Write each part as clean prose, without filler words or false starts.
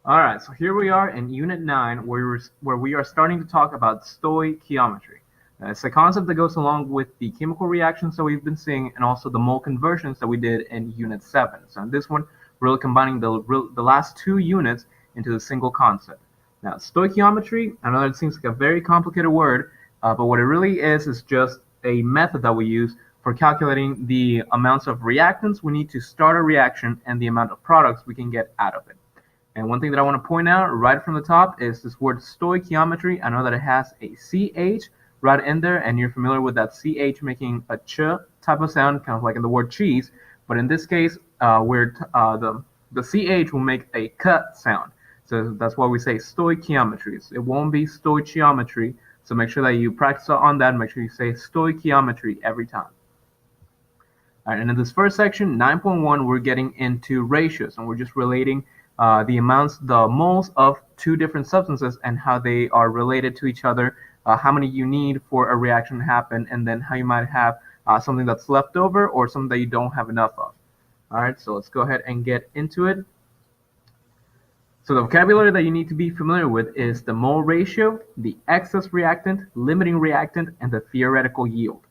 All right, so here we are in Unit 9, where we are starting to talk about stoichiometry. It's a concept that goes along with the chemical reactions that we've been seeing and also the mole conversions that we did in Unit 7. So in this one, we're really combining the last two units into a single concept. Now, stoichiometry, I know that it seems like a very complicated word, but what it really is just a method that we use for calculating the amounts of reactants we need to start a reaction and the amount of products we can get out of it. And one thing that I want to point out right from the top is this word stoichiometry. I know that it has a CH right in there, and you're familiar with that CH making a ch type of sound, kind of like in the word cheese. But in this case, the CH will make a k sound. So that's why we say stoichiometry. It won't be stoichiometry. So make sure that you practice on that. Make sure you say stoichiometry every time. All right, and in this first section, 9.1, we're getting into ratios, and we're just relating the amounts, the moles of two different substances and how they are related to each other, how many you need for a reaction to happen, and then how you might have something that's left over or something that you don't have enough of. All right, so let's go ahead and get into it. So the vocabulary that you need to be familiar with is the mole ratio, the excess reactant, limiting reactant, and the theoretical yield.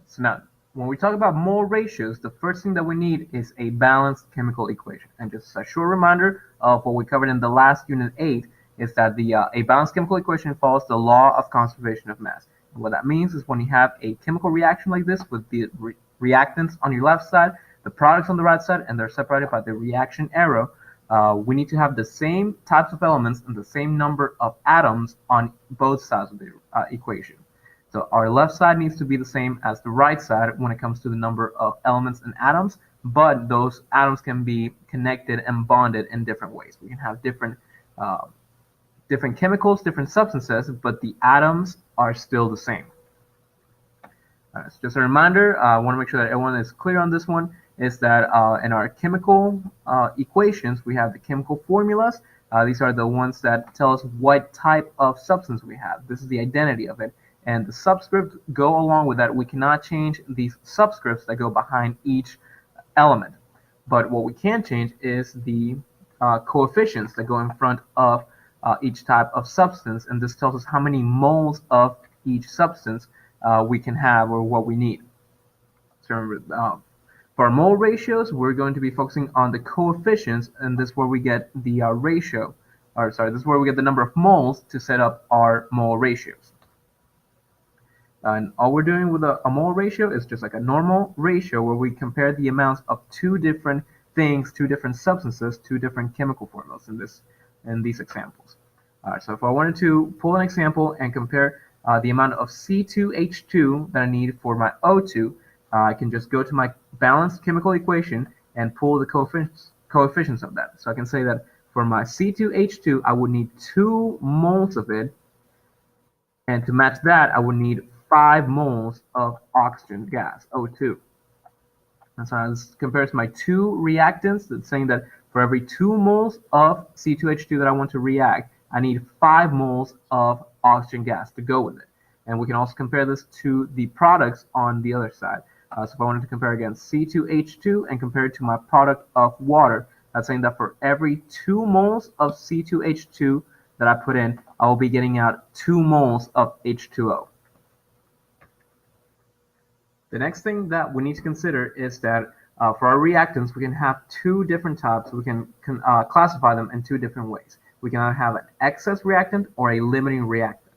So now, when we talk about mole ratios, the first thing that we need is a balanced chemical equation. And just a short reminder of what we covered in the last Unit 8 is that a balanced chemical equation follows the law of conservation of mass. And what that means is when you have a chemical reaction like this with the reactants on your left side, the products on the right side, and they're separated by the reaction arrow, we need to have the same types of elements and the same number of atoms on both sides of the equation. So our left side needs to be the same as the right side when it comes to the number of elements and atoms, but those atoms can be connected and bonded in different ways. We can have different chemicals, different substances, but the atoms are still the same. So just a reminder, I want to make sure that everyone is clear on this one, is that in our chemical equations, we have the chemical formulas. These are the ones that tell us what type of substance we have. This is the identity of it. And the subscripts go along with that. We cannot change these subscripts that go behind each element. But what we can change is the coefficients that go in front of each type of substance. And this tells us how many moles of each substance we can have or what we need. So remember, for our mole ratios, we're going to be focusing on the coefficients, and this is where we get the ratio, or sorry, this is where we get the number of moles to set up our mole ratios. And all we're doing with a mole ratio is just like a normal ratio where we compare the amounts of two different things, two different substances, two different chemical formulas in these examples. All right, so if I wanted to pull an example and compare the amount of C2H2 that I need for my O2, I can just go to my balanced chemical equation and pull the coefficients of that. So I can say that for my C2H2, I would need 2 moles of it, and to match that, I would need 5 moles of oxygen gas, O2. And so as compared to my two reactants, that's saying that for every 2 moles of C2H2 that I want to react, I need 5 moles of oxygen gas to go with it. And we can also compare this to the products on the other side. So if I wanted to compare against C2H2 and compare it to my product of water, that's saying that for every 2 moles of C2H2 that I put in, I will be getting out 2 moles of H2O. The next thing that we need to consider is that for our reactants, we can have 2 different types. We can classify them in 2 different ways. We can either have an excess reactant or a limiting reactant.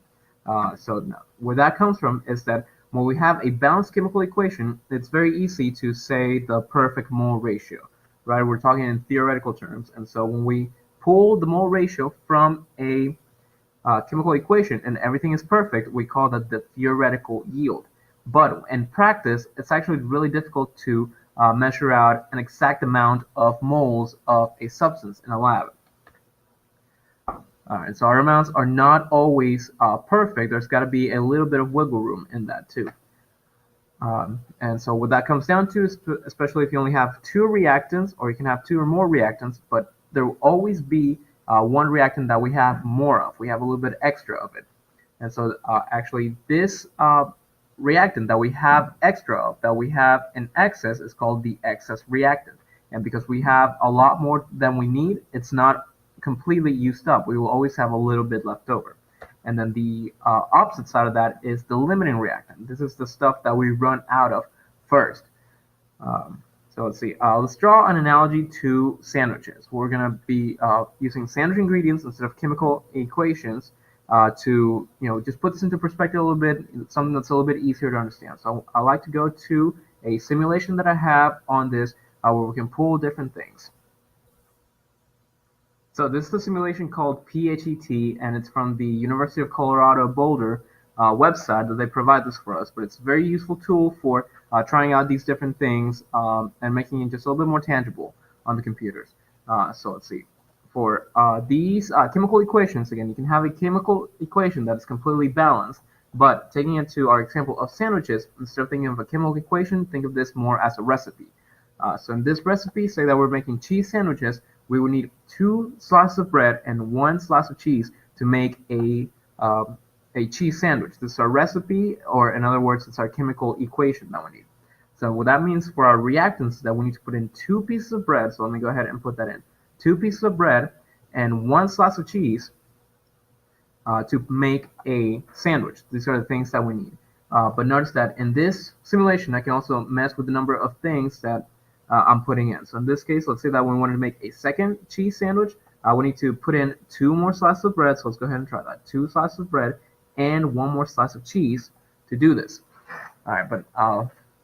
So where that comes from is that when we have a balanced chemical equation, it's very easy to say the perfect mole ratio, right? We're talking in theoretical terms. And so when we pull the mole ratio from a chemical equation and everything is perfect, we call that the theoretical yield. But in practice, it's actually really difficult to measure out an exact amount of moles of a substance in a lab. Alright, so our amounts are not always perfect. There's got to be a little bit of wiggle room in that too. And so what that comes down to is, especially if you only have 2 reactants, or you can have 2 or more reactants, but there will always be one reactant that we have more of. We have a little bit extra of it. And so actually this reactant that we have extra of, that we have in excess, is called the excess reactant. And because we have a lot more than we need, it's not completely used up. We will always have a little bit left over. And then the opposite side of that is the limiting reactant. This is the stuff that we run out of first. So let's see. Let's draw an analogy to sandwiches. We're going to be using sandwich ingredients instead of chemical equations to just put this into perspective a little bit. Something that's a little bit easier to understand. So I like to go to a simulation that I have on this where we can pull different things. So this is a simulation called PHET, and it's from the University of Colorado Boulder website that they provide this for us. But it's a very useful tool for trying out these different things and making it just a little bit more tangible on the computers. So let's see. For these chemical equations, again, you can have a chemical equation that is completely balanced, but taking it to our example of sandwiches, instead of thinking of a chemical equation, think of this more as a recipe. So in this recipe, say that we're making cheese sandwiches, we would need 2 slices of bread and 1 slice of cheese to make a cheese sandwich. This is our recipe, or in other words, it's our chemical equation that we need. So what that means for our reactants is that we need to put in 2 pieces of bread. So let me go ahead and put that in. 2 pieces of bread and 1 slice of cheese to make a sandwich. These are the things that we need. But notice that in this simulation, I can also mess with the number of things that I'm putting in. So in this case, let's say that we wanted to make a second cheese sandwich. We need to put in 2 more slices of bread. So let's go ahead and try that. 2 slices of bread and 1 more slice of cheese to do this. All right, but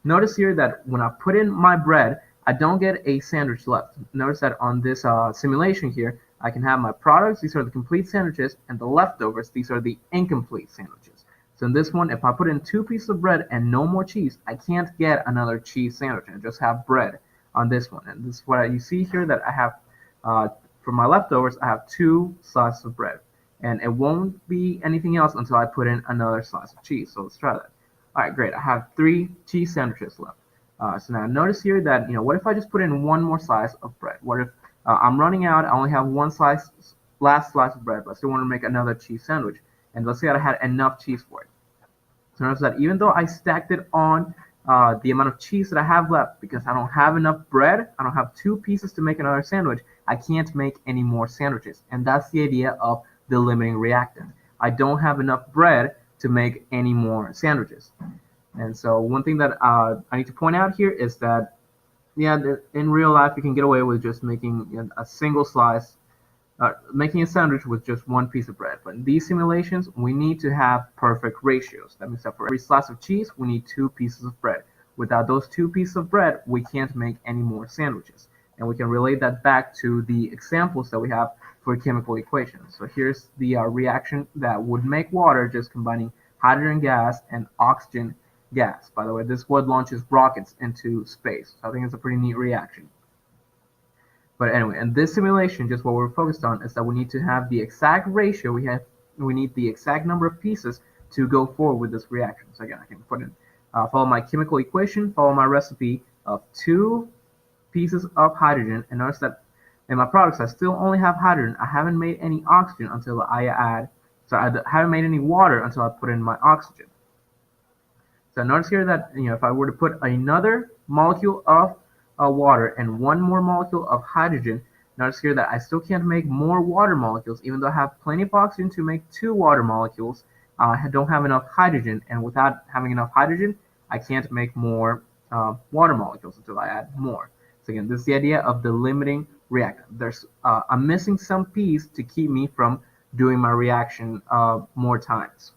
notice here that when I put in my bread, I don't get a sandwich left. Notice that on this simulation here, I can have my products, these are the complete sandwiches, and the leftovers, these are the incomplete sandwiches. So in this one, if I put in 2 pieces of bread and no more cheese, I can't get another cheese sandwich. I just have bread on this one. And this is what you see here that I have, for my leftovers, I have 2 slices of bread. And it won't be anything else until I put in another slice of cheese. So let's try that. All right, great. I have 3 cheese sandwiches left. So now notice here that, what if I just put in 1 more slice of bread? What if I'm running out, I only have 1 last slice of bread, but I still want to make another cheese sandwich. And let's say that I had enough cheese for it. So notice that even though I stacked it on the amount of cheese that I have left, because I don't have enough bread, I don't have 2 pieces to make another sandwich, I can't make any more sandwiches. And that's the idea of the limiting reactant. I don't have enough bread to make any more sandwiches. And so one thing that I need to point out here is that, in real life, you can get away with just making a single slice, making a sandwich with just 1 piece of bread. But in these simulations, we need to have perfect ratios. That means that for every slice of cheese, we need 2 pieces of bread. Without those 2 pieces of bread, we can't make any more sandwiches. And we can relate that back to the examples that we have for chemical equations. So here's the reaction that would make water, just combining hydrogen gas and oxygen gas. By the way, this would launches rockets into space. So I think it's a pretty neat reaction. But anyway, in this simulation, just what we're focused on is that we need to have the exact ratio. We need the exact number of pieces to go forward with this reaction. So again, I can put in follow my chemical equation, follow my recipe of 2 pieces of hydrogen, and notice that in my products I still only have hydrogen. I haven't made any oxygen until I haven't made any water until I put in my oxygen. So notice here that if I were to put another molecule of water and 1 more molecule of hydrogen, notice here that I still can't make more water molecules, even though I have plenty of oxygen to make 2 water molecules. I don't have enough hydrogen, and without having enough hydrogen, I can't make more water molecules until I add more. So again, this is the idea of the limiting reactant. I'm missing some piece to keep me from doing my reaction more times.